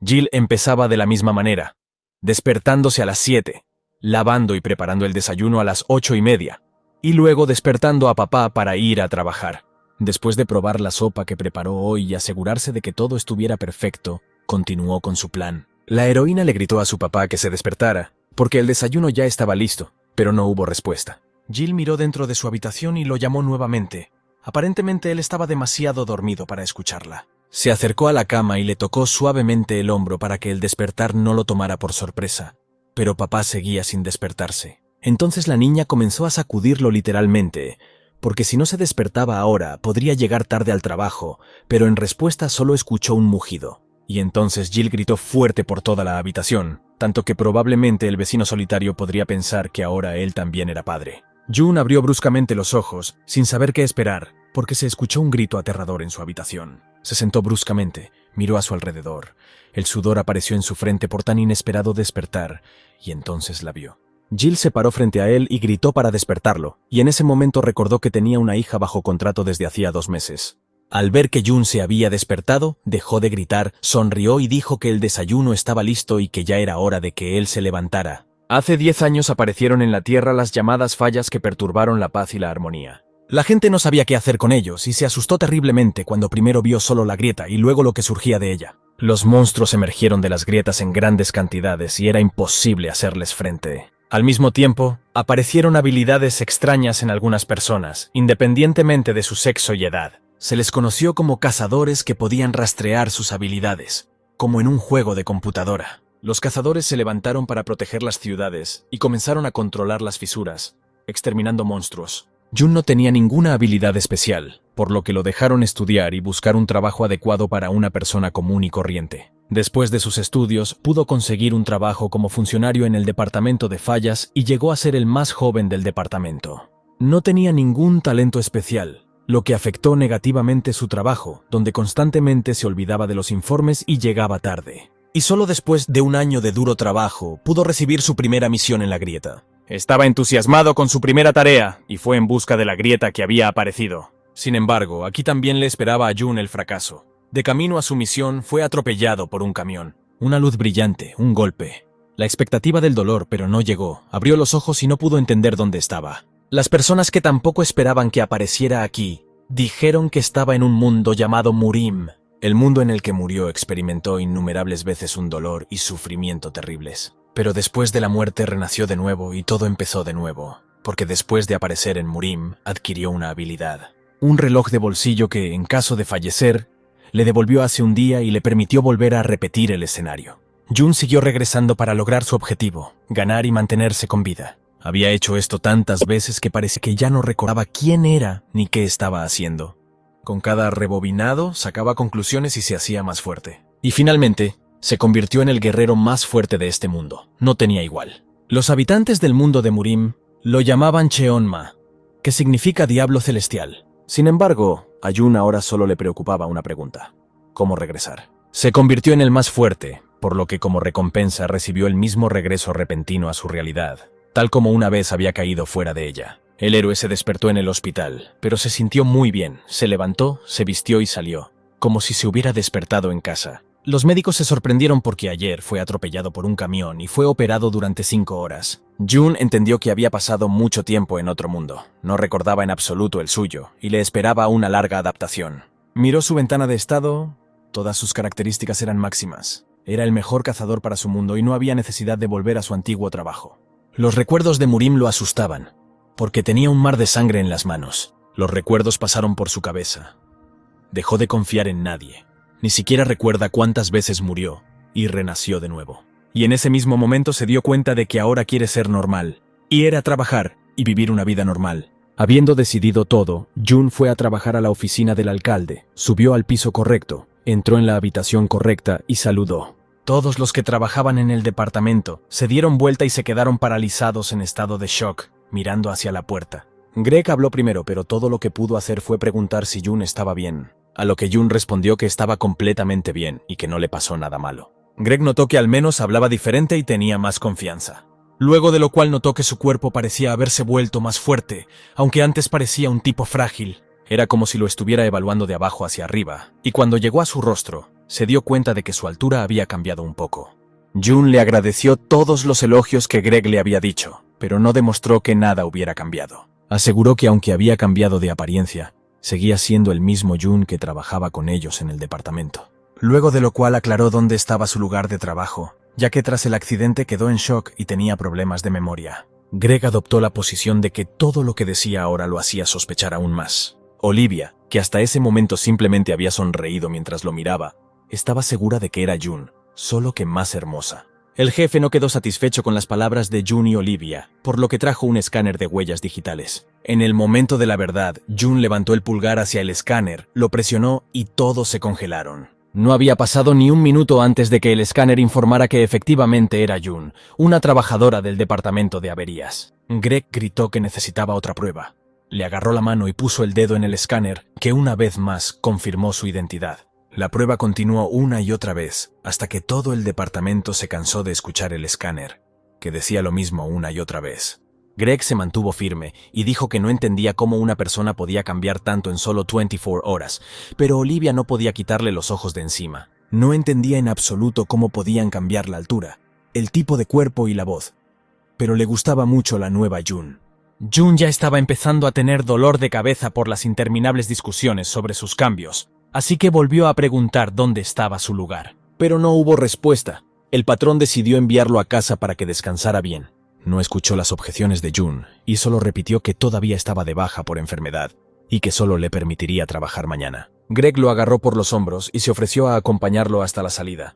Jill empezaba de la misma manera, despertándose a las 7, lavando y preparando el desayuno a las 8:30, y luego despertando a papá para ir a trabajar. Después de probar la sopa que preparó hoy y asegurarse de que todo estuviera perfecto, continuó con su plan. La heroína le gritó a su papá que se despertara, porque el desayuno ya estaba listo, pero no hubo respuesta. Jill miró dentro de su habitación y lo llamó nuevamente. Aparentemente él estaba demasiado dormido para escucharla. Se acercó a la cama y le tocó suavemente el hombro para que el despertar no lo tomara por sorpresa, pero papá seguía sin despertarse. Entonces la niña comenzó a sacudirlo literalmente, porque si no se despertaba ahora, podría llegar tarde al trabajo, pero en respuesta solo escuchó un mugido. Y entonces Jill gritó fuerte por toda la habitación, tanto que probablemente el vecino solitario podría pensar que ahora él también era padre. June abrió bruscamente los ojos, sin saber qué esperar, porque se escuchó un grito aterrador en su habitación. Se sentó bruscamente, miró a su alrededor. El sudor apareció en su frente por tan inesperado despertar, y entonces la vio. Jill se paró frente a él y gritó para despertarlo, y en ese momento recordó que tenía una hija bajo contrato desde hacía 2 meses. Al ver que June se había despertado, dejó de gritar, sonrió y dijo que el desayuno estaba listo y que ya era hora de que él se levantara. Hace 10 años aparecieron en la Tierra las llamadas fallas que perturbaron la paz y la armonía. La gente no sabía qué hacer con ellos y se asustó terriblemente cuando primero vio solo la grieta y luego lo que surgía de ella. Los monstruos emergieron de las grietas en grandes cantidades y era imposible hacerles frente. Al mismo tiempo, aparecieron habilidades extrañas en algunas personas, independientemente de su sexo y edad. Se les conoció como cazadores que podían rastrear sus habilidades, como en un juego de computadora. Los cazadores se levantaron para proteger las ciudades y comenzaron a controlar las fisuras, exterminando monstruos. June no tenía ninguna habilidad especial, por lo que lo dejaron estudiar y buscar un trabajo adecuado para una persona común y corriente. Después de sus estudios, pudo conseguir un trabajo como funcionario en el departamento de fallas y llegó a ser el más joven del departamento. No tenía ningún talento especial, lo que afectó negativamente su trabajo, donde constantemente se olvidaba de los informes y llegaba tarde. Y solo después de un año de duro trabajo, pudo recibir su primera misión en la grieta. Estaba entusiasmado con su primera tarea, y fue en busca de la grieta que había aparecido. Sin embargo, aquí también le esperaba a June el fracaso. De camino a su misión, fue atropellado por un camión. Una luz brillante, un golpe. La expectativa del dolor, pero no llegó. Abrió los ojos y no pudo entender dónde estaba. Las personas que tampoco esperaban que apareciera aquí, dijeron que estaba en un mundo llamado Murim. El mundo en el que murió experimentó innumerables veces un dolor y sufrimiento terribles. Pero después de la muerte renació de nuevo y todo empezó de nuevo, porque después de aparecer en Murim, adquirió una habilidad. Un reloj de bolsillo que, en caso de fallecer, le devolvió hace un día y le permitió volver a repetir el escenario. June siguió regresando para lograr su objetivo, ganar y mantenerse con vida. Había hecho esto tantas veces que parece que ya no recordaba quién era ni qué estaba haciendo. Con cada rebobinado, sacaba conclusiones y se hacía más fuerte. Y finalmente, se convirtió en el guerrero más fuerte de este mundo. No tenía igual. Los habitantes del mundo de Murim lo llamaban Cheonma, que significa diablo celestial. Sin embargo, a June ahora solo le preocupaba una pregunta: ¿cómo regresar? Se convirtió en el más fuerte, por lo que como recompensa recibió el mismo regreso repentino a su realidad, tal como una vez había caído fuera de ella. El héroe se despertó en el hospital, pero se sintió muy bien. Se levantó, se vistió y salió, como si se hubiera despertado en casa. Los médicos se sorprendieron porque ayer fue atropellado por un camión y fue operado durante 5 horas. June entendió que había pasado mucho tiempo en otro mundo. No recordaba en absoluto el suyo y le esperaba una larga adaptación. Miró su ventana de estado. Todas sus características eran máximas. Era el mejor cazador para su mundo y no había necesidad de volver a su antiguo trabajo. Los recuerdos de Murim lo asustaban, porque tenía un mar de sangre en las manos. Los recuerdos pasaron por su cabeza. Dejó de confiar en nadie. Ni siquiera recuerda cuántas veces murió y renació de nuevo. Y en ese mismo momento se dio cuenta de que ahora quiere ser normal, ir a trabajar y vivir una vida normal. Habiendo decidido todo, June fue a trabajar a la oficina del alcalde, subió al piso correcto, entró en la habitación correcta y saludó. Todos los que trabajaban en el departamento se dieron vuelta y se quedaron paralizados en estado de shock, mirando hacia la puerta. Greg habló primero, pero todo lo que pudo hacer fue preguntar si June estaba bien, a lo que June respondió que estaba completamente bien y que no le pasó nada malo. Greg notó que al menos hablaba diferente y tenía más confianza. Luego de lo cual notó que su cuerpo parecía haberse vuelto más fuerte, aunque antes parecía un tipo frágil. Era como si lo estuviera evaluando de abajo hacia arriba, y cuando llegó a su rostro, se dio cuenta de que su altura había cambiado un poco. June le agradeció todos los elogios que Greg le había dicho, pero no demostró que nada hubiera cambiado. Aseguró que aunque había cambiado de apariencia, seguía siendo el mismo June que trabajaba con ellos en el departamento. Luego de lo cual aclaró dónde estaba su lugar de trabajo, ya que tras el accidente quedó en shock y tenía problemas de memoria. Greg adoptó la posición de que todo lo que decía ahora lo hacía sospechar aún más. Olivia, que hasta ese momento simplemente había sonreído mientras lo miraba, estaba segura de que era June, solo que más hermosa. El jefe no quedó satisfecho con las palabras de June y Olivia, por lo que trajo un escáner de huellas digitales. En el momento de la verdad, June levantó el pulgar hacia el escáner, lo presionó y todos se congelaron. No había pasado ni un minuto antes de que el escáner informara que efectivamente era June, una trabajadora del departamento de averías. Greg gritó que necesitaba otra prueba. Le agarró la mano y puso el dedo en el escáner, que una vez más confirmó su identidad. La prueba continuó una y otra vez, hasta que todo el departamento se cansó de escuchar el escáner, que decía lo mismo una y otra vez. Greg se mantuvo firme y dijo que no entendía cómo una persona podía cambiar tanto en solo 24 horas, pero Olivia no podía quitarle los ojos de encima. No entendía en absoluto cómo podían cambiar la altura, el tipo de cuerpo y la voz, pero le gustaba mucho la nueva June. June ya estaba empezando a tener dolor de cabeza por las interminables discusiones sobre sus cambios, así que volvió a preguntar dónde estaba su lugar. Pero no hubo respuesta. El patrón decidió enviarlo a casa para que descansara bien. No escuchó las objeciones de June y solo repitió que todavía estaba de baja por enfermedad y que solo le permitiría trabajar mañana. Greg lo agarró por los hombros y se ofreció a acompañarlo hasta la salida.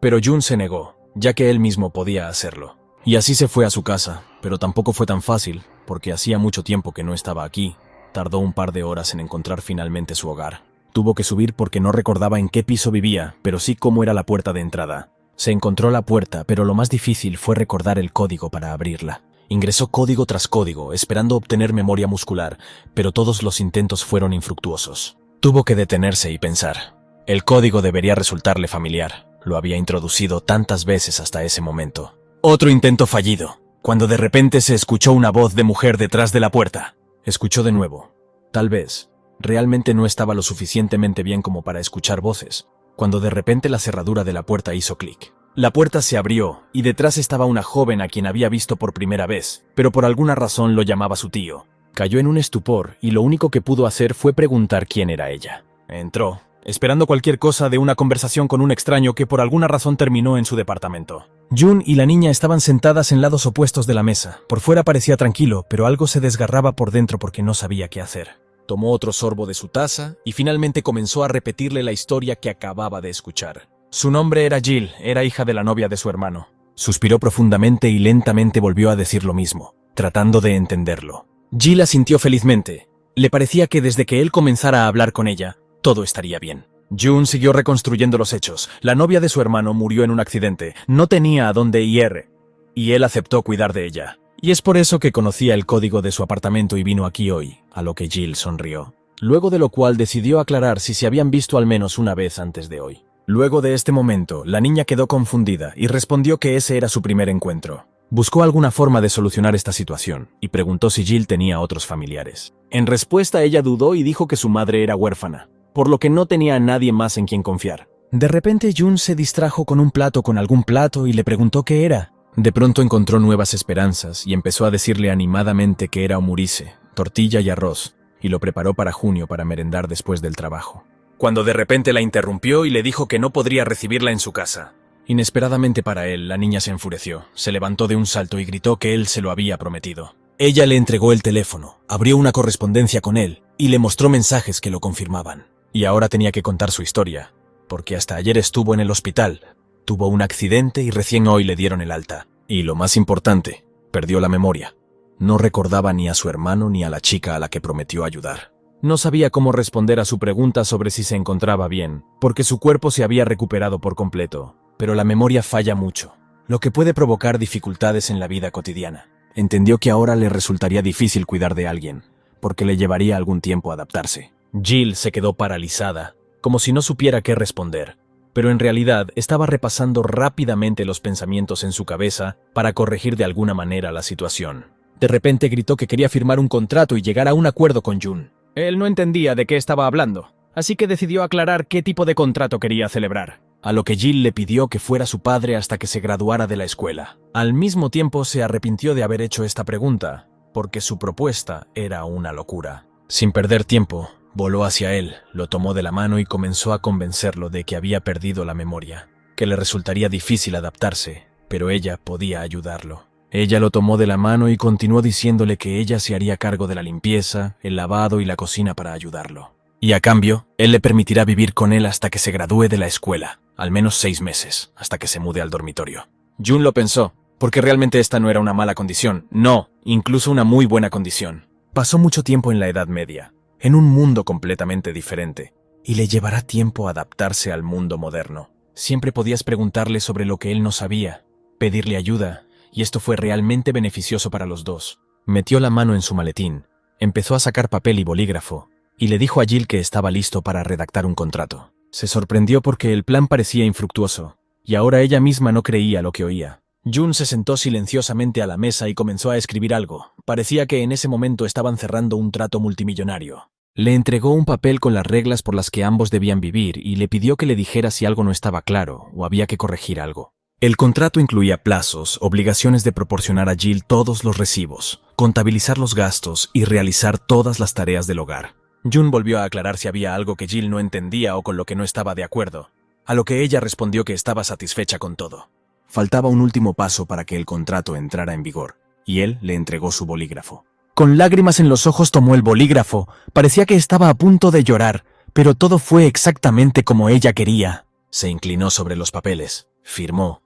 Pero June se negó, ya que él mismo podía hacerlo. Y así se fue a su casa, pero tampoco fue tan fácil, porque hacía mucho tiempo que no estaba aquí. Tardó un par de horas en encontrar finalmente su hogar. Tuvo que subir porque no recordaba en qué piso vivía, pero sí cómo era la puerta de entrada. Se encontró la puerta, pero lo más difícil fue recordar el código para abrirla. Ingresó código tras código, esperando obtener memoria muscular, pero todos los intentos fueron infructuosos. Tuvo que detenerse y pensar. El código debería resultarle familiar. Lo había introducido tantas veces hasta ese momento. Otro intento fallido, cuando de repente se escuchó una voz de mujer detrás de la puerta. Escuchó de nuevo. Tal vez, realmente no estaba lo suficientemente bien como para escuchar voces, cuando de repente la cerradura de la puerta hizo clic. La puerta se abrió y detrás estaba una joven a quien había visto por primera vez, pero por alguna razón lo llamaba su tío. Cayó en un estupor y lo único que pudo hacer fue preguntar quién era ella. Entró, esperando cualquier cosa de una conversación con un extraño que por alguna razón terminó en su departamento. June y la niña estaban sentadas en lados opuestos de la mesa. Por fuera parecía tranquilo, pero algo se desgarraba por dentro porque no sabía qué hacer. Tomó otro sorbo de su taza y finalmente comenzó a repetirle la historia que acababa de escuchar. Su nombre era Jill, era hija de la novia de su hermano. Suspiró profundamente y lentamente volvió a decir lo mismo, tratando de entenderlo. Jill asintió felizmente. Le parecía que desde que él comenzara a hablar con ella, todo estaría bien. June siguió reconstruyendo los hechos. La novia de su hermano murió en un accidente. No tenía a dónde ir, y él aceptó cuidar de ella. Y es por eso que conocía el código de su apartamento y vino aquí hoy, a lo que Jill sonrió. Luego de lo cual decidió aclarar si se habían visto al menos una vez antes de hoy. Luego de este momento, la niña quedó confundida y respondió que ese era su primer encuentro. Buscó alguna forma de solucionar esta situación y preguntó si Jill tenía otros familiares. En respuesta, ella dudó y dijo que su madre era huérfana, por lo que no tenía a nadie más en quien confiar. De repente, June se distrajo con un plato con algún plato y le preguntó qué era. De pronto encontró nuevas esperanzas y empezó a decirle animadamente que era omurice, tortilla y arroz, y lo preparó para Junio para merendar después del trabajo. Cuando de repente la interrumpió y le dijo que no podría recibirla en su casa. Inesperadamente para él, la niña se enfureció, se levantó de un salto y gritó que él se lo había prometido. Ella le entregó el teléfono, abrió una correspondencia con él y le mostró mensajes que lo confirmaban. Y ahora tenía que contar su historia, porque hasta ayer estuvo en el hospital. Tuvo un accidente y recién hoy le dieron el alta. Y lo más importante, perdió la memoria. No recordaba ni a su hermano ni a la chica a la que prometió ayudar. No sabía cómo responder a su pregunta sobre si se encontraba bien, porque su cuerpo se había recuperado por completo. Pero la memoria falla mucho, lo que puede provocar dificultades en la vida cotidiana. Entendió que ahora le resultaría difícil cuidar de alguien, porque le llevaría algún tiempo adaptarse. Jill se quedó paralizada, como si no supiera qué responder. Pero en realidad estaba repasando rápidamente los pensamientos en su cabeza para corregir de alguna manera la situación. De repente gritó que quería firmar un contrato y llegar a un acuerdo con June. Él no entendía de qué estaba hablando. así que decidió aclarar qué tipo de contrato quería celebrar, a lo que Jill le pidió que fuera su padre hasta que se graduara de la escuela. Al mismo tiempo se arrepintió de haber hecho esta pregunta, porque su propuesta era una locura. Sin perder tiempo, voló hacia él, lo tomó de la mano y comenzó a convencerlo de que había perdido la memoria, que le resultaría difícil adaptarse, pero ella podía ayudarlo. Ella lo tomó de la mano y continuó diciéndole que ella se haría cargo de la limpieza, el lavado y la cocina para ayudarlo. Y a cambio, él le permitirá vivir con él hasta que se gradúe de la escuela, al menos 6 meses, hasta que se mude al dormitorio. Jun lo pensó, porque realmente esta no era una mala condición, no, incluso una muy buena condición. Pasó mucho tiempo en la Edad Media, en un mundo completamente diferente, y le llevará tiempo adaptarse al mundo moderno. Siempre podías preguntarle sobre lo que él no sabía, pedirle ayuda, y esto fue realmente beneficioso para los dos. Metió la mano en su maletín, empezó a sacar papel y bolígrafo, y le dijo a Jill que estaba listo para redactar un contrato. Se sorprendió porque el plan parecía infructuoso, y ahora ella misma no creía lo que oía. Jun se sentó silenciosamente a la mesa y comenzó a escribir algo. Parecía que en ese momento estaban cerrando un trato multimillonario. Le entregó un papel con las reglas por las que ambos debían vivir y le pidió que le dijera si algo no estaba claro o había que corregir algo. El contrato incluía plazos, obligaciones de proporcionar a Jill todos los recibos, contabilizar los gastos y realizar todas las tareas del hogar. Jun volvió a aclarar si había algo que Jill no entendía o con lo que no estaba de acuerdo, a lo que ella respondió que estaba satisfecha con todo. Faltaba un último paso para que el contrato entrara en vigor, y él le entregó su bolígrafo. Con lágrimas en los ojos tomó el bolígrafo, parecía que estaba a punto de llorar, pero todo fue exactamente como ella quería. Se inclinó sobre los papeles, firmó,